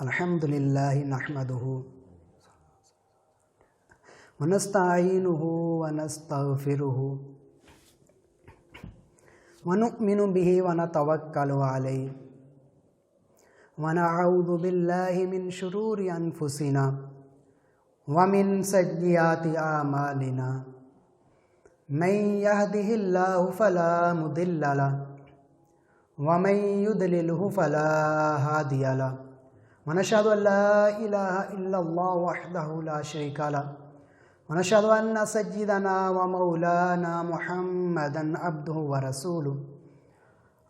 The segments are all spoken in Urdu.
الحمدللہ نحمدہ ونستعینہ ونستغفرہ ونؤمن بہ ونتوکل علیہ ونعوذ باللہ من شرور انفسنا ومن سیئات اعمالنا من یہدہ اللہ فلا مضل لہ ومن یضللہ فلا ہادی لہ ونشهد ان لا الہ الا اللہ وحدہ لا شریک لہ ونشهد ان سیدنا ومولانا محمدا عبدہ ورسولہ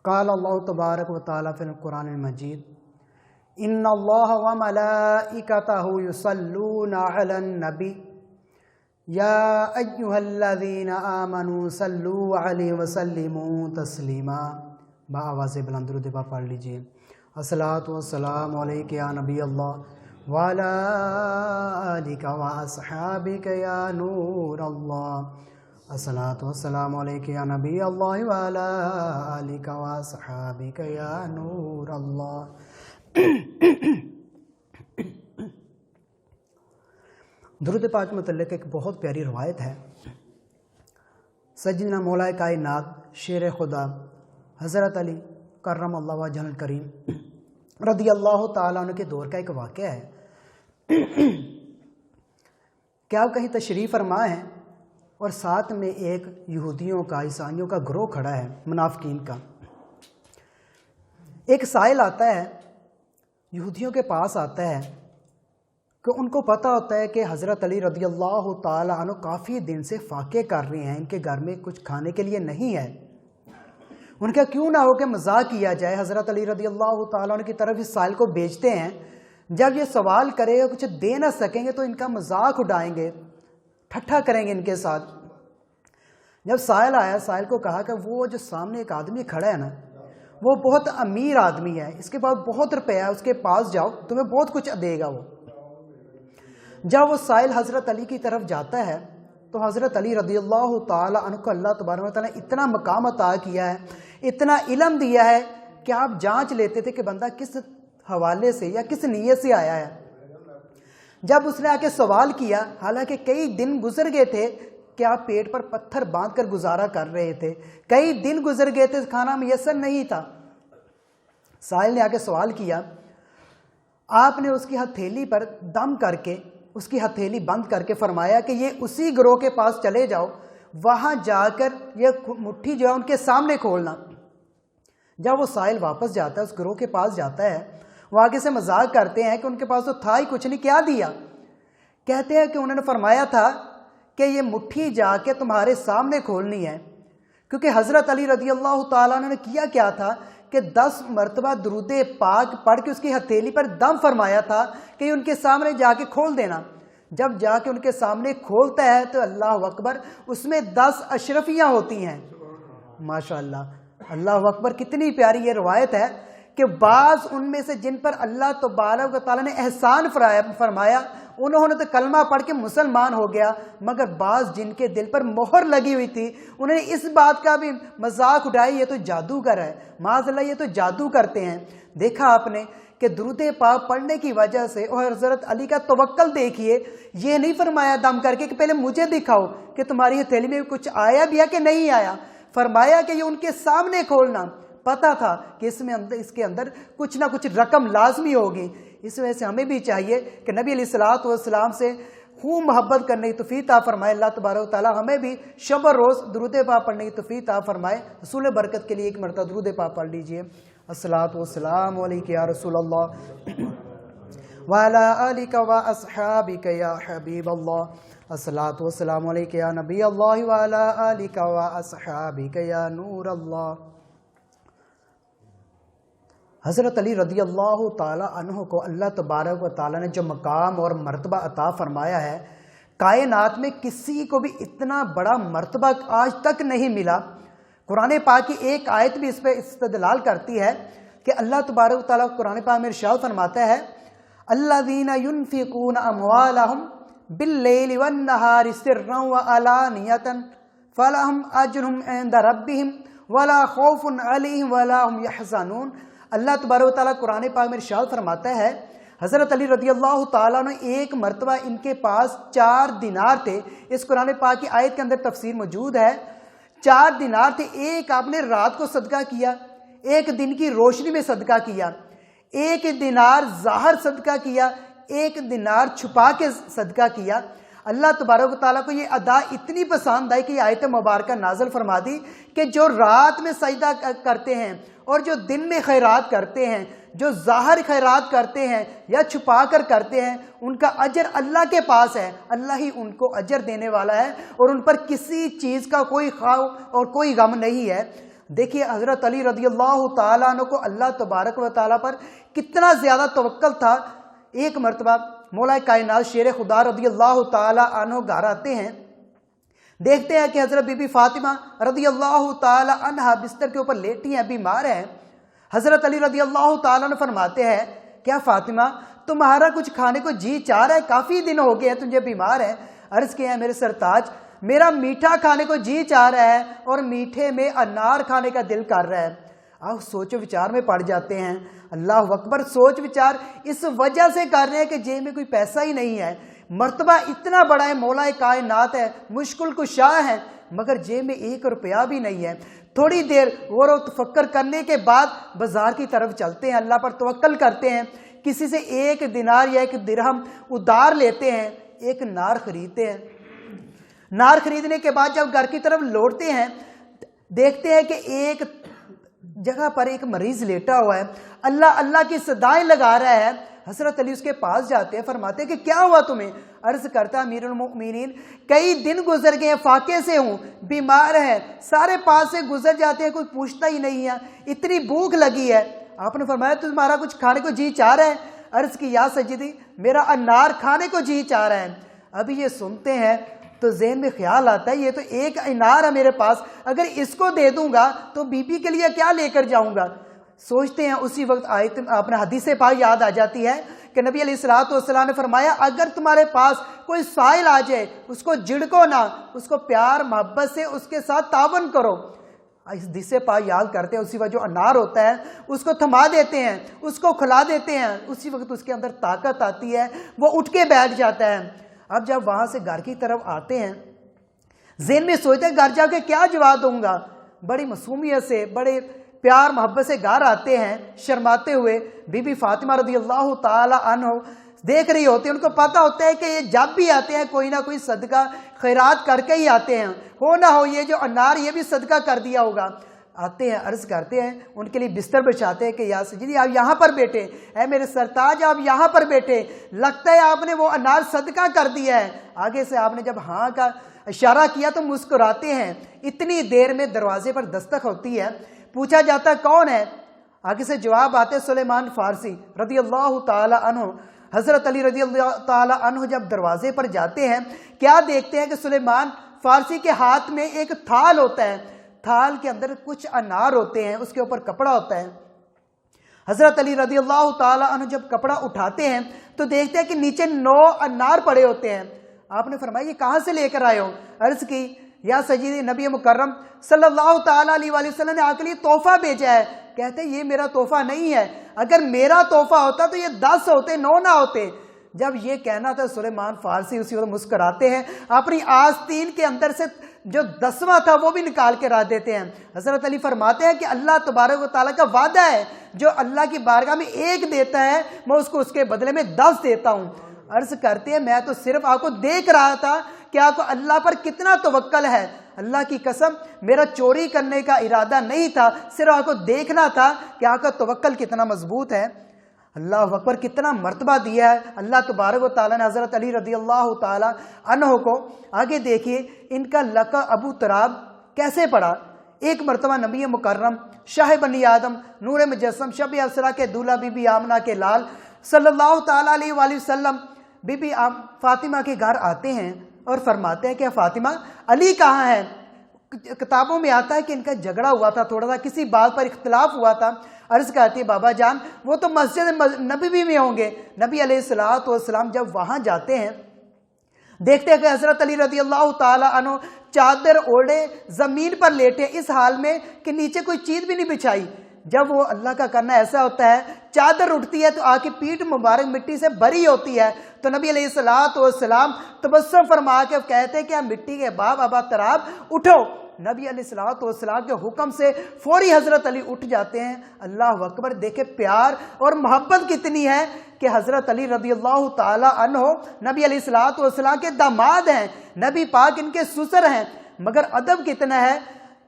قال اللہ تبارک وتعالی فی القرآن المجید ان اللہ وملائکتہ یصلون علی النبی یا ایہا الذین آمنوا صلوا علیہ وسلموا تسلیما۔ بآواز بلند درود پاک پڑھ لیجئے۔ الصلاۃ والسلام علیک یا نبی اللہ وعلی آلک واصحابک یا نور اللہ۔ الصلاۃ والسلام علیک یا نبی اللہ وعلی آلک واصحابک یا نور اللہ۔ درود پاک کے متعلق ایک بہت پیاری روایت ہے۔ سیدنا مولا کائنات شیر خدا حضرت علی کرم اللہ وجہ الکریم رضی اللہ تعالیٰ عنہ کے دور کا ایک واقعہ ہے کہ آپ کہیں تشریف فرما ہیں اور ساتھ میں ایک یہودیوں کا عیسائیوں کا گروہ کھڑا ہے، منافقین کا۔ ایک سائل آتا ہے، یہودیوں کے پاس آتا ہے کہ ان کو پتہ ہوتا ہے کہ حضرت علی رضی اللہ تعالیٰ عنہ کافی دن سے فاقے کر رہے ہیں، ان کے گھر میں کچھ کھانے کے لیے نہیں ہے۔ ان کا کیوں نہ ہو کہ مذاق کیا جائے، حضرت علی رضی اللہ تعالیٰ عنہ کی طرف اس سائل کو بھیجتے ہیں۔ جب یہ سوال کرے گا کچھ دے نہ سکیں گے تو ان کا مذاق اڑائیں گے، ٹھٹھا کریں گے ان کے ساتھ۔ جب سائل آیا، سائل کو کہا کہ وہ جو سامنے ایک آدمی کھڑا ہے نا، وہ بہت امیر آدمی ہے، اس کے پاس بہت روپیہ ہے، اس کے پاس جاؤ، تمہیں بہت کچھ دے گا وہ۔ جب وہ سائل حضرت علی کی طرف جاتا ہے تو حضرت علی رضی اللہ تعالیٰ عنہ کو اللہ تبارک و تعالیٰ نے اتنا مقام عطا کیا ہے، اتنا علم دیا ہے کہ آپ جانچ لیتے تھے کہ بندہ کس حوالے سے یا کس نیت سے آیا ہے۔ جب اس نے آ کے سوال کیا، حالانکہ کئی دن گزر گئے تھے کہ آپ پیٹ پر پتھر باندھ کر گزارا کر رہے تھے، کئی دن گزر گئے تھے، کھانا میسر نہیں تھا۔ سائل نے آ کے سوال کیا، آپ نے اس کی ہتھیلی پر دم کر کے، اس کی ہتھیلی بند کر کے فرمایا کہ یہ اسی گروہ کے پاس چلے جاؤ، وہاں جا کر یہ مٹھی جو ہے ان کے سامنے کھولنا۔ جب وہ سائل واپس جاتا ہے، اس گروہ کے پاس جاتا ہے، وہ آگے سے مذاق کرتے ہیں کہ ان کے پاس تو تھا ہی کچھ نہیں، کیا دیا؟ کہتے ہیں کہ انہوں نے فرمایا تھا کہ یہ مٹھی جا کے تمہارے سامنے کھولنی ہے، کیونکہ حضرت علی رضی اللہ تعالیٰ عنہ نے کیا تھا کہ 10 مرتبہ درود پاک پڑھ کے اس کی ہتھیلی پر دم فرمایا تھا کہ ان کے سامنے جا کے کھول دینا۔ جب جا کے ان کے سامنے کھولتا ہے تو اللہ اکبر، اس میں 10 اشرفیاں ہوتی ہیں۔ ماشاءاللہ، اللہ اکبر، کتنی پیاری یہ روایت ہے کہ بعض ان میں سے جن پر اللہ تبارک و تعالیٰ نے احسان فرمایا، انہوں نے تو کلمہ پڑھ کے مسلمان ہو گیا، مگر بعض جن کے دل پر مہر لگی ہوئی تھی انہوں نے اس بات کا بھی مذاق اٹھائی، یہ تو جادوگر ہے، معاذ اللہ یہ تو جادو کرتے ہیں۔ دیکھا آپ نے کہ درود پاک پڑھنے کی وجہ سے، اور حضرت علی کا توکل دیکھیے، یہ نہیں فرمایا دم کر کے کہ پہلے مجھے دکھاؤ کہ تمہاری ہتھیلی میں کچھ آیا بھی ہے کہ نہیں آیا، فرمایا کہ یہ ان کے سامنے کھولنا۔ پتا تھا کہ اس کے اندر کچھ نہ کچھ رقم لازمی ہوگی۔ اس وجہ سے ہمیں بھی چاہیے کہ نبی علیہ الصلوۃ والسلام سے خوب محبت کرنے کی توفیق عطا فرمائے اللہ تبارک و تعالیٰ، ہمیں بھی شب و روز درود پاک پڑھنے کی توفیق عطا فرمائے۔ رسول برکت کے لیے ایک مرتبہ درود پاک پڑھ لیجئے۔ الصلاۃ والسلام علیک یا رسول اللہ وعلی آلک واصحابک یا حبیب اللہ۔ الصلاۃ والسلام علیک یا نبی اللہ وعلی آلک واصحابک یا نور اللہ۔ حضرت علی رضی اللہ تعالیٰ عنہ کو اللہ تبارک و تعالیٰ نے جو مقام اور مرتبہ عطا فرمایا ہے، کائنات میں کسی کو بھی اتنا بڑا مرتبہ آج تک نہیں ملا۔ قرآن پاک کی ایک آیت بھی اس پہ استدلال کرتی ہے کہ اللہ تبارک و تعالیٰ قرآن پاک میں ارشاد فرماتا ہے، الذین ينفقون اموالهم باللیل والنہار سرا وعلانیۃ فلہم اجرہم عند ربہم ولا خوف علیہم ولا هم یحزنون۔ اللہ تبارک و تعالیٰ قرآن پاک میں ارشاد فرماتا ہے، حضرت علی رضی اللہ تعالیٰ عنہ ایک مرتبہ ان کے پاس 4 دینار تھے. اس قرآن پاک کی آیت کے اندر تفسیر موجود ہے. 4 دینار تھے. ایک آپ نے رات کو صدقہ کیا، ایک دن کی روشنی میں صدقہ کیا، ایک دینار ظاہر صدقہ کیا، ایک دینار چھپا کے صدقہ کیا. اللہ تبارک و تعالیٰ کو یہ ادا اتنی پسند آئی کہ یہ آیت مبارکہ نازل فرما دی کہ جو رات میں سجدہ کرتے ہیں اور جو دن میں خیرات کرتے ہیں، جو ظاہر خیرات کرتے ہیں یا چھپا کر کرتے ہیں، ان کا اجر اللہ کے پاس ہے. اللہ ہی ان کو اجر دینے والا ہے اور ان پر کسی چیز کا کوئی خوف اور کوئی غم نہیں ہے. دیکھیے حضرت علی رضی اللہ تعالیٰ عنہ کو اللہ تبارک و تعالیٰ پر کتنا زیادہ توکل تھا. ایک مرتبہ مولا کائنات شیر خدا رضی اللہ تعالیٰ عنہ گھر آتے ہیں. دیکھتے ہیں کہ حضرت بی بی فاطمہ رضی اللہ تعالیٰ عنہ بستر کے اوپر لیٹی ہیں، بیمار ہیں. حضرت علی رضی اللہ تعالیٰ عنہ فرماتے ہیں، کیا فاطمہ تمہارا کچھ کھانے کو جی چاہ رہا ہے؟ کافی دن ہو گئے ہیں تجھے بیمار ہے. عرض کیا ہے میرے سرتاج، میرا میٹھا کھانے کو جی چاہ رہا ہے اور میٹھے میں انار کھانے کا دل کر رہا ہے. آپ سوچ و وچار میں پڑ جاتے ہیں. اللہ اکبر، سوچ وچار اس وجہ سے کر رہے ہیں کہ جیب میں کوئی پیسہ ہی نہیں ہے. مرتبہ اتنا بڑا ہے، مولا کائنات ہے، مشکل کشا ہے، مگر جیب میں 1 روپیہ بھی نہیں ہے. تھوڑی دیر غور و تفکر کرنے کے بعد بازار کی طرف چلتے ہیں، اللہ پر توکل کرتے ہیں، کسی سے 1 دینار یا 1 درہم ادھار لیتے ہیں، ایک نار خریدتے ہیں. نار خریدنے کے بعد جب گھر کی طرف لوٹتے ہیں، دیکھتے ہیں کہ ایک جگہ پر ایک مریض لیٹا ہوا ہے، اللہ اللہ کی صدائیں لگا رہا ہے. حضرت علی اس کے پاس جاتے ہیں، فرماتے ہیں کہ کیا ہوا تمہیں؟ عرض کرتا امیر المؤمنین، کئی دن گزر گئے ہیں، فاقے سے ہوں، بیمار ہے، سارے پاس سے گزر جاتے ہیں، کوئی پوچھتا ہی نہیں ہے، اتنی بھوک لگی ہے. آپ نے فرمایا تمہارا کچھ کھانے کو جی چاہ رہا ہے؟ عرض کی یا سیدی، میرا انار کھانے کو جی چاہ رہا ہے. ابھی یہ سنتے ہیں تو ذہن میں خیال آتا ہے یہ تو 1 انار ہے میرے پاس، اگر اس کو دے دوں گا تو بی بی کے لیے کیا لے کر جاؤں گا. سوچتے ہیں، اسی وقت آیت اپنا حدیث پاک یاد آ جاتی ہے کہ نبی علیہ الصلوۃ والسلام نے فرمایا، اگر تمہارے پاس کوئی سائل آ جائے اس کو جھڑکو نہ، اس کو پیار محبت سے اس کے ساتھ تعاون کرو. اس حدیث پاک یاد کرتے ہیں، اسی وقت جو انار ہوتا ہے اس کو تھما دیتے ہیں، اس کو کھلا دیتے ہیں، اسی وقت اس کے اندر طاقت آتی ہے، وہ اٹھ کے بیٹھ جاتا ہے. اب جب وہاں سے گھر کی طرف آتے ہیں، ذہن میں سوچتے ہیں گھر جا کے کیا جواب دوں گا. بڑی معصومیت سے، بڑے پیار محبت سے گھر آتے ہیں، شرماتے ہوئے. بی بی فاطمہ رضی اللہ تعالی عنہ دیکھ رہی ہوتی ہیں، ان کو پتہ ہوتا ہے کہ یہ جب بھی آتے ہیں کوئی نہ کوئی صدقہ خیرات کر کے ہی آتے ہیں، ہو نہ ہو یہ جو انار یہ بھی صدقہ کر دیا ہوگا. آتے ہیں، عرض کرتے ہیں، ان کے لیے بستر بچھاتے ہیں کہ یا سیدی آپ یہاں پر بیٹھے، اے میرے سرتاج آپ یہاں پر بیٹھے، لگتا ہے آپ نے وہ انار صدقہ کر دیا ہے. آگے سے آپ نے جب ہاں کا اشارہ کیا تو مسکراتے ہیں. اتنی دیر میں دروازے پر دستک ہوتی ہے، پوچھا جاتا کون ہے؟ آگے سے جواب آتے سلیمان فارسی رضی اللہ تعالی عنہ. حضرت علی رضی اللہ تعالی عنہ جب دروازے پر جاتے ہیں، کیا دیکھتے ہیں کہ سلیمان فارسی کے ہاتھ میں ایک تھال ہوتا ہے، تھال کے اندر کچھ انار ہوتے ہیں، اس کے اوپر کپڑا ہوتا ہے. حضرت علی رضی اللہ تعالی عنہ جب کپڑا اٹھاتے ہیں تو دیکھتے ہیں کہ نیچے 9 انار پڑے ہوتے ہیں. آپ نے فرمایا یہ کہاں سے لے کر آئے ہو؟ عرض کی یا سیدی نبی مکرم صلی اللہ تعالی علیہ وآلہ وسلم نے آپ کے لیے تحفہ بھیجا ہے. کہتے ہیں یہ میرا تحفہ نہیں ہے، اگر میرا تحفہ ہوتا تو یہ 10 ہوتے، 9 نہ ہوتے. جب یہ کہنا تھا سلیمان فارسی اسی وقت مسکراتے ہیں، اپنی آستین کے اندر سے جو 10واں تھا وہ بھی نکال کے رکھ دیتے ہیں. حضرت علی فرماتے ہیں کہ اللہ تبارک و تعالیٰ کا وعدہ ہے، جو اللہ کی بارگاہ میں 1 دیتا ہے میں اس کو اس کے بدلے میں 10 دیتا ہوں. عرض کرتے ہیں میں تو صرف آپ کو دیکھ رہا تھا کہ آپ کو اللہ پر کتنا توکل ہے. اللہ کی قسم میرا چوری کرنے کا ارادہ نہیں تھا، صرف آپ کو دیکھنا تھا کہ آپ کا توکل کتنا مضبوط ہے. اللہ اکبر، کتنا مرتبہ دیا ہے اللہ تبارک و تعالیٰ نے حضرت علی رضی اللہ تعالی عنہ کو. آگے دیکھیے ان کا لقب ابو تراب کیسے پڑا. ایک مرتبہ نبی مکرم شاہ بنی آدم نور مجسم شب ابصرہ کے دولہا بی بی آمنہ کے لال صلی اللہ تعالیٰ علیہ وآلہ وسلم بی بی فاطمہ کے گھر آتے ہیں اور فرماتے ہیں کہ فاطمہ علی کہاں ہے؟ کتابوں میں آتا ہے کہ ان کا جھگڑا ہوا تھا، تھوڑا سا کسی بات پر اختلاف ہوا تھا. عرض کرتی ہے بابا جان وہ تو مسجد نبوی میں ہوں گے. نبی علیہ الصلوۃ والسلام جب وہاں جاتے ہیں دیکھتے ہیں کہ حضرت علی رضی اللہ تعالی عنہ چادر اوڑھے زمین پر لیٹے، اس حال میں کہ نیچے کوئی چیز بھی نہیں بچھائی. جب وہ اللہ کا کرنا ایسا ہوتا ہے چادر اٹھتی ہے تو آ کے پیٹھ مبارک مٹی سے بھری ہوتی ہے، تو نبی علیہ الصلوۃ والسلام تبسم فرما کے کہتے ہیں کہ مٹی کے باپ ابا تراب اٹھو۔ نبی علیہ الصلوۃ والسلام کے حکم سے فوری حضرت علی اٹھ جاتے ہیں۔ اللہ اکبر، دیکھیں پیار اور محبت کتنی ہے کہ حضرت علی رضی اللہ تعالی عنہ نبی علیہ الصلوۃ والسلام کے داماد ہیں، نبی پاک ان کے سسر ہیں، مگر ادب کتنا ہے۔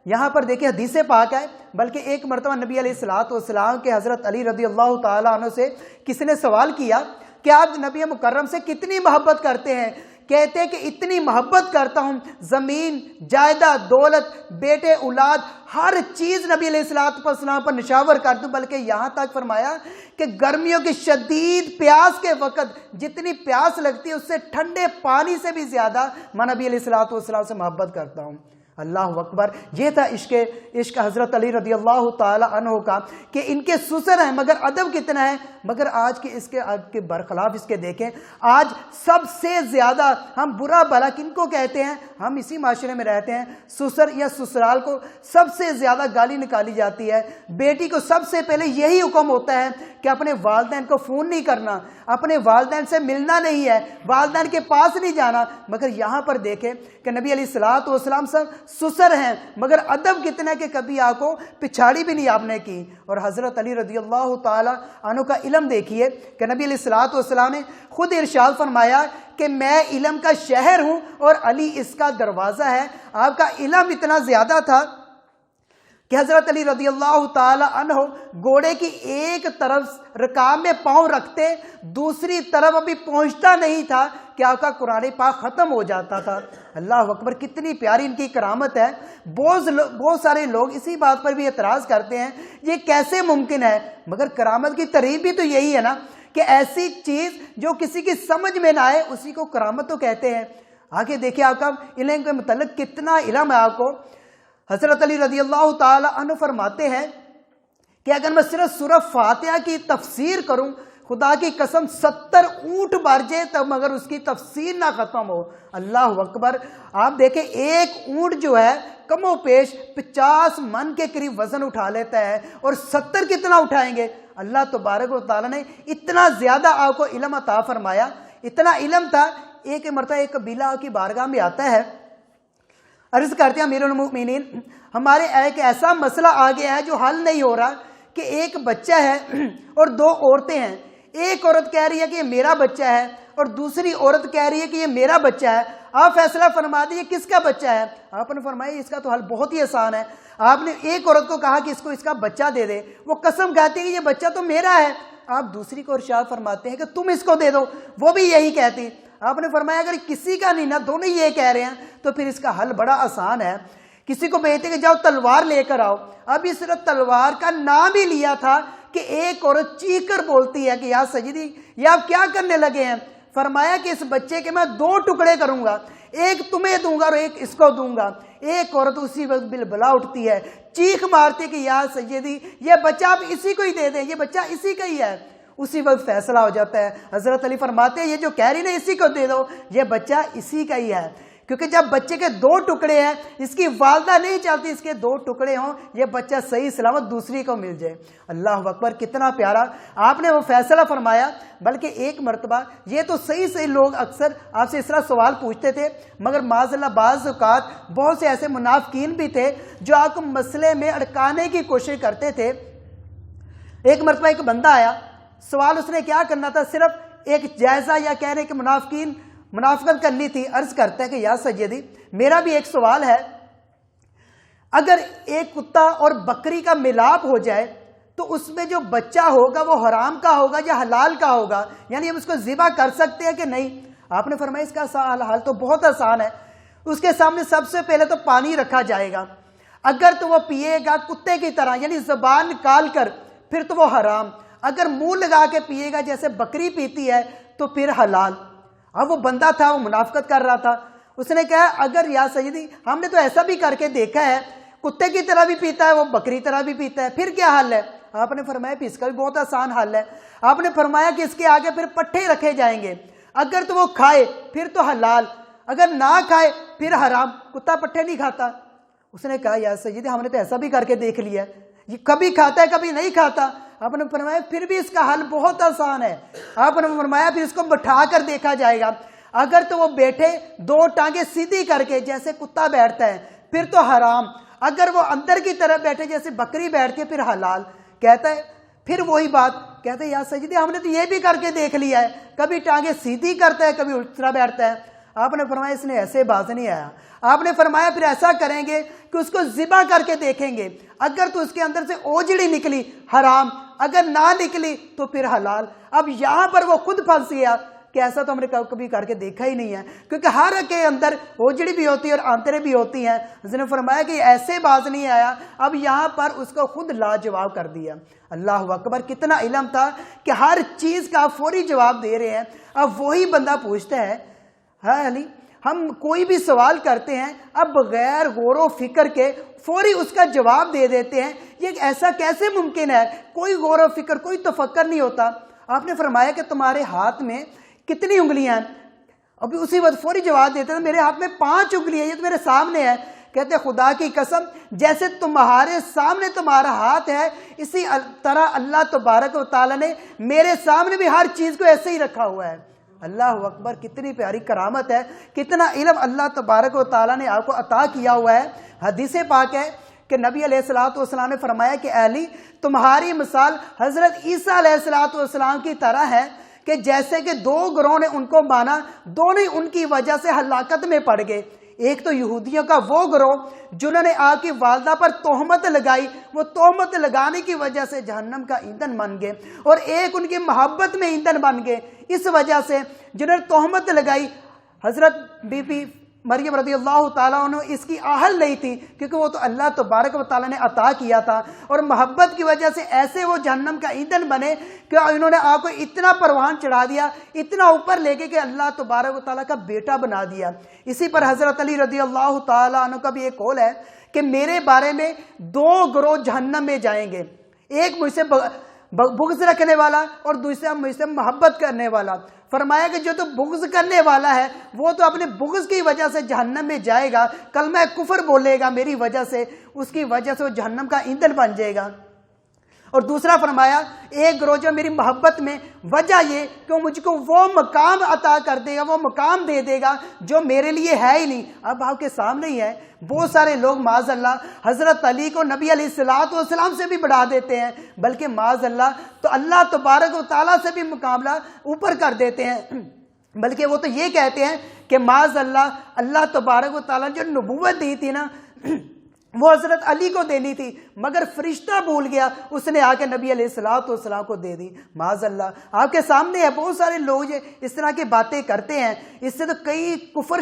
یہاں پر دیکھیں حدیث پاک ہے، بلکہ ایک مرتبہ نبی علیہ الصلوۃ والسلام کے حضرت علی رضی اللہ تعالی عنہ سے کسی نے سوال کیا کہ آپ نبی مکرم سے کتنی محبت کرتے ہیں؟ کہتے ہیں کہ اتنی محبت کرتا ہوں زمین جائیداد دولت بیٹے اولاد ہر چیز نبی علیہ الصلوۃ والسلام پر نشاور کر دوں، بلکہ یہاں تک فرمایا کہ گرمیوں کی شدید پیاس کے وقت جتنی پیاس لگتی ہے اس سے ٹھنڈے پانی سے بھی زیادہ میں نبی علیہ الصلوۃ والسلام سے محبت کرتا ہوں۔ اللہ اکبر، یہ تھا عشق حضرت علی رضی اللہ تعالی عنہ کا کہ ان کے سسر ہیں مگر ادب کتنا ہے۔ مگر آج کے برخلاف اس کے دیکھیں، آج سب سے زیادہ ہم برا بھلا کن کو کہتے ہیں؟ ہم اسی معاشرے میں رہتے ہیں، سسر یا سسرال کو سب سے زیادہ گالی نکالی جاتی ہے۔ بیٹی کو سب سے پہلے یہی حکم ہوتا ہے کہ اپنے والدین کو فون نہیں کرنا، اپنے والدین سے ملنا نہیں ہے، والدین کے پاس نہیں جانا۔ مگر یہاں پر دیکھیں کہ نبی علیہ الصلوۃ والسلام سب سسر ہیں مگر ادب کتنا ہے کہ کبھی آپ کو پچھاڑی بھی نہیں آپ نے کی۔ اور حضرت علی رضی اللہ تعالی عنہ کا علم دیکھیے کہ نبی علیہ الصلوۃ والسلام نے خود ارشاد فرمایا کہ میں علم کا شہر ہوں اور علی اس کا دروازہ ہے۔ آپ کا علم اتنا زیادہ تھا کہ حضرت علی رضی اللہ تعالی عنہ گھوڑے کی ایک طرف رکاب میں پاؤں رکھتے، دوسری طرف ابھی پہنچتا نہیں تھا کہ آپ کا قرآن پاک ختم ہو جاتا تھا۔ اللہ اکبر، کتنی پیاری ان کی کرامت ہے۔ بہت سارے لوگ اسی بات پر بھی اعتراض کرتے ہیں یہ کیسے ممکن ہے، مگر کرامت کی تعریف بھی تو یہی ہے نا کہ ایسی چیز جو کسی کی سمجھ میں نہ آئے اسی کو کرامت تو کہتے ہیں۔ آگے دیکھیں آپ کا علم کے متعلق کتنا علم ہے آپ کو۔ حضرت علی رضی اللہ تعالی عنہ فرماتے ہیں کہ اگر میں صرف سورہ فاتحہ کی تفسیر کروں، خدا کی قسم 70 اونٹ بھر جائے تب مگر اس کی تفسیر نہ ختم ہو۔ اللہ اکبر، آپ دیکھیں ایک اونٹ جو ہے کم و پیش 50 من کے قریب وزن اٹھا لیتا ہے، اور 70 کتنا اٹھائیں گے؟ اللہ تبارک و تعالیٰ نے اتنا زیادہ آپ کو علم عطا فرمایا۔ اتنا علم تھا، ایک مرتبہ ایک قبیلہ کی بارگاہ میں آتا ہے، عرض کرتے ہیں امیر المؤمنین ہمارے ایک ایسا مسئلہ آ گیا ہے جو حل نہیں ہو رہا کہ ایک بچہ ہے اور 2 عورتیں ہیں۔ ایک عورت کہہ رہی ہے کہ یہ میرا بچہ ہے اور دوسری عورت کہہ رہی ہے کہ یہ میرا بچہ ہے، آپ فیصلہ فرما دیجیے کس کا بچہ ہے۔ آپ نے فرمایا اس کا تو حل بہت ہی آسان ہے۔ آپ نے ایک عورت کو کہا کہ اس کو اس کا بچہ دے دے، وہ قسم کہتی ہے کہ یہ بچہ تو میرا ہے۔ آپ دوسری کو ارشاد فرماتے ہیں کہ تم اس کو دے دو، وہ بھی یہی کہتی۔ آپ نے فرمایا اگر کسی کا نہیں نا دونوں یہ کہہ رہے ہیں تو پھر اس کا حل بڑا آسان ہے۔ کسی کو بھیجتے کہ جاؤ تلوار لے کر آؤ، اب اس نے تلوار کا نام ہی لیا تھا کہ ایک عورت چیخ کر بولتی ہے کہ یا سیدی یہ آپ کیا کرنے لگے ہیں؟ فرمایا کہ اس بچے کے میں 2 ٹکڑے کروں گا، ایک تمہیں دوں گا اور ایک اس کو دوں گا۔ ایک عورت اسی وقت بلبلا اٹھتی ہے، چیخ مارتی کہ یا سیدی یہ بچہ آپ اسی کو ہی دے دیں، یہ بچہ اسی کا ہی ہے۔ اسی وقت فیصلہ ہو جاتا ہے۔ حضرت علی فرماتے ہیں یہ جو کہہ رہی نا اسی کو دے دو، یہ بچہ اسی کا ہی ہے، کیونکہ جب بچے کے 2 ٹکڑے ہیں، اس کی والدہ نہیں چاہتی اس کے 2 ٹکڑے ہوں، یہ بچہ صحیح سلامت دوسری کو مل جائے۔ اللہ اکبر، کتنا پیارا آپ نے وہ فیصلہ فرمایا۔ بلکہ ایک مرتبہ یہ تو صحیح لوگ اکثر آپ سے اس طرح سوال پوچھتے تھے، مگر معاذ اللہ بعض اوقات بہت سے ایسے منافقین بھی تھے جو آپ کو مسئلے میں اڑکانے کی کوشش کرتے تھے۔ ایک مرتبہ ایک بندہ آیا، سوال اس نے کیا کرنا تھا، صرف ایک جائزہ یا کہہ رہے کہ منافقت کرنی تھی۔ عرض کرتا ہے کہ یا سیدی میرا بھی ایک سوال ہے، اگر ایک کتا اور بکری کا ملاپ ہو جائے تو اس میں جو بچہ ہوگا وہ حرام کا ہوگا یا حلال کا ہوگا، یعنی ہم اس کو ذبح کر سکتے ہیں کہ نہیں؟ آپ نے فرمایا اس کا حل تو بہت آسان ہے، اس کے سامنے سب سے پہلے تو پانی رکھا جائے گا، اگر تو وہ پیے گا کتے کی طرح یعنی زبان نکال کر پھر تو وہ حرام، اگر منہ لگا کے پیے گا جیسے بکری پیتی ہے تو پھر حلال۔ اب وہ بندہ تھا وہ منافقت کر رہا تھا، اس نے کہا اگر یا سیدی ہم نے تو ایسا بھی کر کے دیکھا ہے، کتے کی طرح بھی پیتا ہے وہ بکری طرح بھی پیتا ہے، پھر کیا حل ہے؟ آپ نے فرمایا پھر اس کا بھی بہت آسان حل ہے۔ آپ نے فرمایا کہ اس کے آگے پھر پٹھے رکھے جائیں گے، اگر تو وہ کھائے پھر تو حلال، اگر نہ کھائے پھر حرام۔ کتا پٹھے نہیں کھاتا۔ اس نے کہا یا سیدی ہم نے تو ایسا بھی کر کے دیکھ لیا، یہ کبھی کھاتا ہے کبھی نہیں کھاتا. آپ نے فرمایا پھر بھی اس کا حل بہت آسان ہے. آپ نے فرمایا پھر اس کو بٹھا کر دیکھا جائے گا. اگر تو وہ بیٹھے 2 ٹانگیں سیدھی کر کے جیسے کتا بیٹھتا ہے پھر تو حرام. اگر وہ اندر کی طرف بیٹھے جیسے بکری بیٹھتی ہے پھر حلال. کہتا ہے پھر وہی بات کہتے ہیں یا سیدی ہم نے تو یہ بھی کر کے دیکھ لیا ہے, کبھی ٹانگیں سیدھی کرتا ہے کبھی الٹا بیٹھتا ہے. آپ نے فرمایا اس نے ایسے باز نہیں آیا. آپ نے فرمایا پھر ایسا کریں گے کہ اس کو ذبح کر کے دیکھیں گے, اگر تو اس کے اندر سے اوجڑی نکلی حرام, اگر نہ نکلی تو پھر حلال. اب یہاں پر وہ خود پھنس گیا کہ ایسا تو ہم نے کبھی کر کے دیکھا ہی نہیں ہے, کیونکہ ہر کے اندر اوجڑی بھی ہوتی ہے اور آنتریں بھی ہوتی ہیں. اس نے فرمایا کہ ایسے باز نہیں آیا. اب یہاں پر اس کو خود لاجواب کر دیا. اللہ اکبر, کتنا علم تھا کہ ہر چیز کا فوری جواب دے رہے ہیں. اب وہی بندہ پوچھتا ہے ہاں علی ہم کوئی بھی سوال کرتے ہیں اب بغیر غور و فکر کے فوری اس کا جواب دے دیتے ہیں, یہ ایسا کیسے ممکن ہے؟ کوئی غور و فکر کوئی تفکر نہیں ہوتا. آپ نے فرمایا کہ تمہارے ہاتھ میں کتنی انگلیاں ہیں؟ ابھی اسی وقت فوری جواب دیتے ہیں میرے ہاتھ میں 5 انگلیاں, یہ تو میرے سامنے ہے. کہتے خدا کی قسم جیسے تمہارے سامنے تمہارا ہاتھ ہے اسی طرح اللہ تبارک و تعالیٰ نے میرے سامنے بھی ہر چیز کو ایسے ہی رکھا ہوا ہے. اللہ اکبر, کتنی پیاری کرامت ہے, کتنا علم اللہ تبارک و تعالیٰ نے آپ کو عطا کیا ہوا ہے. حدیث پاک ہے کہ نبی علیہ الصلوۃ والسلام نے فرمایا کہ اے علی تمہاری مثال حضرت عیسیٰ علیہ الصلوۃ والسلام کی طرح ہے کہ جیسے کہ 2 گروہ نے ان کو مانا, دونوں ان کی وجہ سے ہلاکت میں پڑ گئے. ایک تو یہودیوں کا وہ گروہ جنہوں نے آپ کی والدہ پر تہمت لگائی, وہ تہمت لگانے کی وجہ سے جہنم کا ایندھن بن گئے, اور ایک ان کی محبت میں ایندھن بن گئے اس وجہ سے جنہوں نے تہمت لگائی. حضرت بی بی مریم رضی اللہ تعالیٰ عنہ اس کی آہل نہیں تھی کیونکہ وہ تو اللہ تبارک و تعالیٰ نے عطا کیا تھا, اور محبت کی وجہ سے ایسے وہ جہنم کا ایندھن بنے کہ انہوں نے آپ کو اتنا پروان چڑھا دیا, اتنا اوپر لے کے کہ اللہ تبارک و تعالیٰ کا بیٹا بنا دیا. اسی پر حضرت علی رضی اللہ تعالیٰ عنہ کا بھی ایک قول ہے کہ میرے بارے میں 2 گروہ جہنم میں جائیں گے, ایک مجھ سے بغض رکھنے والا اور دوسرا مجھ سے محبت کرنے والا. فرمایا کہ جو تو بغض کرنے والا ہے وہ تو اپنے بغض کی وجہ سے جہنم میں جائے گا, کلمہ کفر بولے گا میری وجہ سے, اس کی وجہ سے وہ جہنم کا ایندھن بن جائے گا. اور دوسرا فرمایا ایک گروہ جو میری محبت میں, وجہ یہ کہ مجھ کو وہ مقام عطا کر دے گا, وہ مقام دے دے گا جو میرے لیے ہے ہی نہیں. اب آپ کے سامنے ہی ہے بہت سارے لوگ معاذ اللہ حضرت علی کو نبی علیہ الصلوۃ والسلام سے بھی بڑھا دیتے ہیں, بلکہ معاذ اللہ تو اللہ تبارک و تعالیٰ سے بھی مقابلہ اوپر کر دیتے ہیں. بلکہ وہ تو یہ کہتے ہیں کہ معاذ اللہ تبارک و تعالیٰ جو نبوت دی تھی نا وہ حضرت علی کو دینی تھی, مگر فرشتہ بھول گیا, اس نے آ کے نبی علیہ الصلوۃ والسلام کو دے دی. معاذ اللہ آپ کے سامنے ہے بہت سارے لوگ اس طرح کی باتیں کرتے ہیں, اس سے تو کئی کفر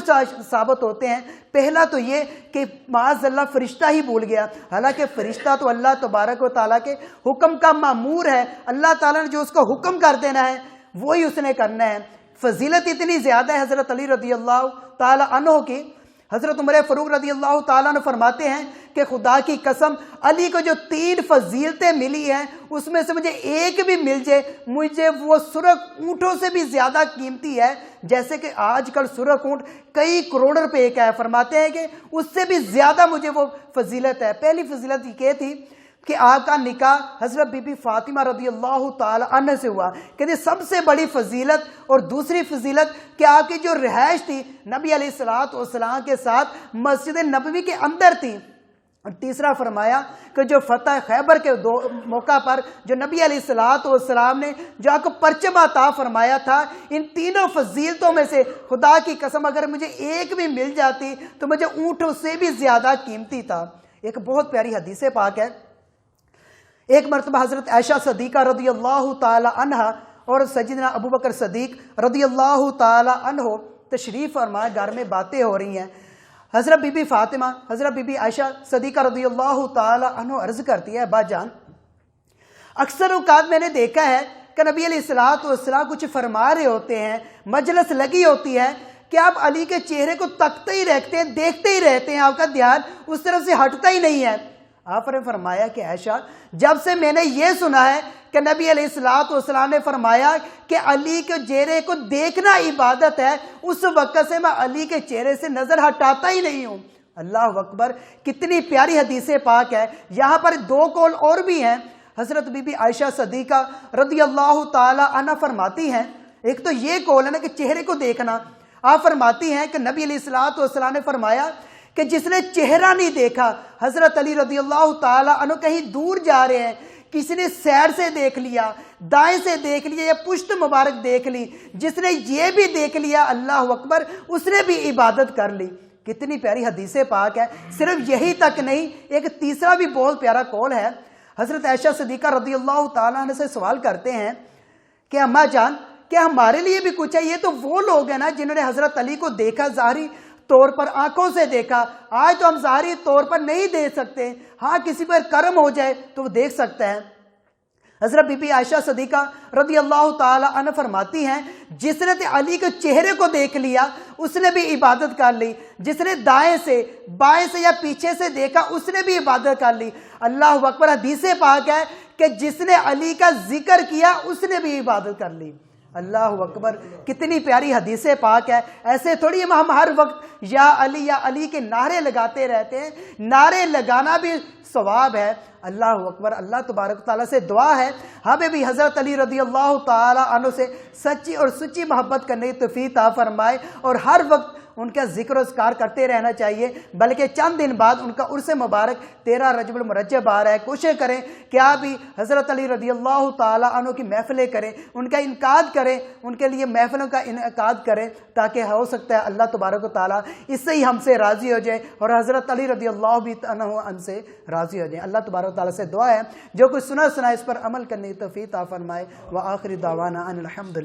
ثابت ہوتے ہیں. پہلا تو یہ کہ معاذ اللہ فرشتہ ہی بھول گیا, حالانکہ فرشتہ تو اللہ تبارک و تعالیٰ کے حکم کا مامور ہے. اللہ تعالیٰ نے جو اس کو حکم کر دینا ہے وہی اس نے کرنا ہے. فضیلت اتنی زیادہ ہے حضرت علی رضی اللہ تعالیٰ عنہ کی. حضرت عمر فاروق رضی اللہ تعالیٰ نے فرماتے ہیں کہ خدا کی قسم علی کو جو 3 فضیلتیں ملی ہیں اس میں سے مجھے ایک بھی مل جائے مجھے وہ سرخ اونٹوں سے بھی زیادہ قیمتی ہے, جیسے کہ آج کل سرخ اونٹ کئی کروڑ روپے کا ہے. فرماتے ہیں کہ اس سے بھی زیادہ مجھے وہ فضیلت ہے. پہلی فضیلت یہ تھی کہ آپ کا نکاح حضرت بی بی فاطمہ رضی اللہ تعالی عنہ سے ہوا. کہتے سب سے بڑی فضیلت, اور دوسری فضیلت کہ آپ کی جو رہائش تھی نبی علیہ الصلوۃ والسلام کے ساتھ مسجد نبوی کے اندر تھی. اور تیسرا فرمایا کہ جو فتح خیبر کے موقع پر جو نبی علیہ الصلوۃ والسلام نے جو آپ کو پرچم عطا فرمایا تھا, ان تینوں فضیلتوں میں سے خدا کی قسم اگر مجھے ایک بھی مل جاتی تو مجھے اونٹوں سے بھی زیادہ قیمتی تھا. ایک بہت پیاری حدیث پاک ہے. ایک مرتبہ حضرت عائشہ صدیقہ رضی اللہ تعالی عنہ اور سیدنا ابو بکر صدیق رضی اللہ تعالی عنہ تشریف فرما, گھر میں باتیں ہو رہی ہیں. حضرت بی بی فاطمہ حضرت بی بی عائشہ صدیقہ رضی اللہ تعالی عنہ عرض کرتی ہے با جان اکثر اوقات میں نے دیکھا ہے کہ نبی علیہ الصلوۃ والسلام کچھ فرما رہے ہوتے ہیں, مجلس لگی ہوتی ہے کہ آپ علی کے چہرے کو تکتے ہی رہتے ہیں, دیکھتے ہی رہتے ہیں, آپ کا دھیان اس طرف سے ہٹتا ہی نہیں ہے. آپ نے فرمایا کہ عائشہ جب سے میں نے یہ سنا ہے کہ نبی علیہ الصلوۃ والسلام نے فرمایا کہ علی کے چہرے کو دیکھنا عبادت ہے, اس وقت سے میں علی کے چہرے سے نظر ہٹاتا ہی نہیں ہوں. اللہ اکبر، کتنی پیاری حدیث پاک ہے۔ یہاں پر دو قول اور بھی ہیں۔ حضرت بی بی عائشہ صدیقہ رضی اللہ تعالی عنہ فرماتی ہیں، ایک تو یہ قول ہے نا کہ چہرے کو دیکھنا، آپ فرماتی ہیں کہ نبی علیہ الصلوۃ والسلام نے فرمایا کہ جس نے چہرہ نہیں دیکھا، حضرت علی رضی اللہ تعالی عنہ کہیں دور جا رہے ہیں، کسی نے سیر سے دیکھ لیا، دائیں سے دیکھ لیا یا پشت مبارک دیکھ لی، جس نے یہ بھی دیکھ لیا اللہ اکبر، اس نے بھی عبادت کر لی۔ کتنی پیاری حدیث پاک ہے۔ صرف یہی تک نہیں، ایک تیسرا بھی بہت پیارا قول ہے۔ حضرت عائشہ صدیقہ رضی اللہ تعالیٰ عنہ سے سوال کرتے ہیں کہ اماں جان کیا ہمارے لیے بھی کچھ ہے؟ یہ تو وہ لوگ ہیں نا جنہوں نے حضرت علی کو دیکھا، ظاہری طور پر آنکھوں سے دیکھا، آج تو ہم ظاہری طور پر نہیں دیکھ سکتے، ہاں کسی پر کرم ہو جائے تو وہ دیکھ سکتا ہے۔ حضرت بی بی عائشہ صدیقہ رضی اللہ تعالی عنہ فرماتی ہیں جس نے علی کے چہرے کو دیکھ لیا اس نے بھی عبادت کر لی، جس نے دائیں سے بائیں سے یا پیچھے سے دیکھا اس نے بھی عبادت کر لی۔ اللہ اکبر، حدیث پاک ہے کہ جس نے علی کا ذکر کیا اس نے بھی عبادت کر لی۔ اللہ اکبر، کتنی پیاری حدیث پاک ہے۔ ایسے تھوڑی ہم ہر وقت یا علی کے نعرے لگاتے رہتے ہیں، نعرے لگانا بھی ثواب ہے۔ اللہ اکبر، اللہ تبارک تعالیٰ سے دعا ہے ہمیں بھی حضرت علی رضی اللہ تعالیٰ عنہ سے سچی اور سچی محبت کرنے کی توفیق عطا فرمائے، اور ہر وقت ان کا ذکر و اذکار کرتے رہنا چاہیے۔ بلکہ چند دن بعد ان کا عرس مبارک 13 رجب المرجب آ رہا ہے، کوشش کریں کہ آپ بھی حضرت علی رضی اللہ تعالیٰ عنہ کی محفلیں کریں، ان کا انعقاد کریں، ان کے لیے محفلوں کا انعقاد کریں، تاکہ ہو سکتا ہے اللہ تبارک و تعالیٰ اس سے ہی ہم سے راضی ہو جائے اور حضرت علی رضی اللہ عنہ ان سے راضی ہو جائیں۔ اللہ تبارک و تعالیٰ سے دعا ہے جو کچھ سنا اس پر عمل کرنے کی توفیق عطا فرمائے۔ وآخر دعوانا ان الحمد للہ۔